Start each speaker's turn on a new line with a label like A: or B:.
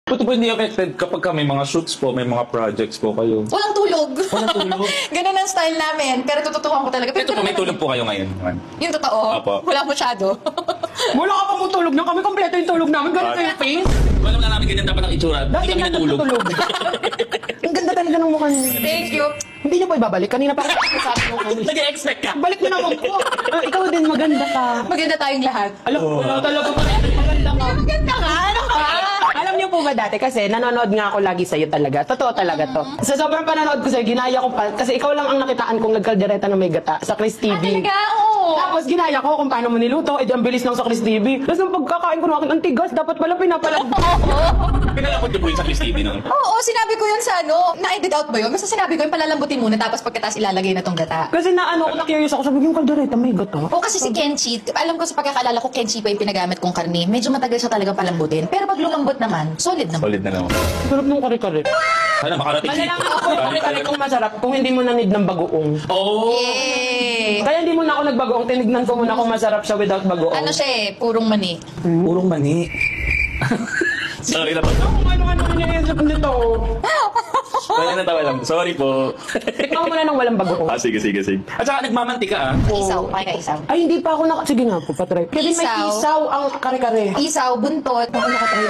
A: Buti po hindi affected kapag may mga shoots po, may mga projects po kayo.
B: Walang tulog.
A: Walang tulog.
B: Ganun ang style namin. Pero tututukan ko talaga.
A: Ito po, may tulog po kayo ngayon.
B: Yung totoo.
A: Apo.
B: Wala masyado.
C: Wala ka pang tulog na kami. Kompleto yung tulog namin. Ganito yung face.
A: Alam na namin ganyan dapat ang itsura.
C: Dati
A: Hindi
C: nga
A: kami natulog.
C: natutulog. Ang ganda talaga ng mukha niya.
B: Thank you.
C: Hindi niyo po ibabalik. Kanina pa ako sabi ko kami.
A: Nag-expect ka.
C: Balik mo naman po. Ikaw din maganda ka.
B: Maganda tayong lahat.
C: Alam ko talaga pa. Maganda ka.
B: Maganda ka? Ano ka?
C: Alam niyo po ba dati kasi nanonood nga ako lagi sa'yo talaga. Totoo talaga to. Sa sobrang panonood ko sa'yo, ginaya ko pa. Kasi ikaw lang ang nakitaan kong nagkaldereta na may gata sa Chris TV.
B: Talaga? Oo.
C: Tapos ginaya ko kung paano mo niluto. Ang bilis lang sa Chris TV. Tapos nung pagkakain ko ng akin, ang tigas. Dapat pala pinapalagbo.
A: Pinalapot niyo po yung sa Chris TV, no?
B: Oo, sinabi ko yun sa ano. Na-edit out ba yun? Basta sinabi ko yung palalambutin muna tapos pagkatapos ilalagay na tong gata.
C: Kasi na-curious ako. Sabi ko, yung kaldereta may gata.
B: O kasi si Kenchi, alam ko sa pagkakalala ko, Kenchi pa yung pinagamit kong karne. Medyo matagal siya talagang palambutin. Pero pag lumambot naman, solid naman.
A: Solid na naman.
C: Sarap ng kare-kare.
A: Sana makarating dito.
C: Malalaman ako yung kare-kare kung masarap kung hindi mo nanid ng bagoong.
A: Oh!
B: Yay!
C: Kaya hindi muna ako nagbagoong. Tinignan ko muna kung masarap siya without bagoong.
B: Ano siya eh, purong mani.
A: Purong mani. Sorry na po.
C: Kung ano-ano niniisip nito.
A: Kaya natawa lang. Sorry po.
C: Tikman ko muna ng walang bagoong.
A: Sige. At saka nagmamantika, ah.
B: Isaw, kaya ka isaw.
C: Ay, hindi pa ako Sige nga po, patry. Kasi may
B: Isaw.
C: isaw ang kare-kare.
B: Isaw, buntot.
C: Ako nakatry.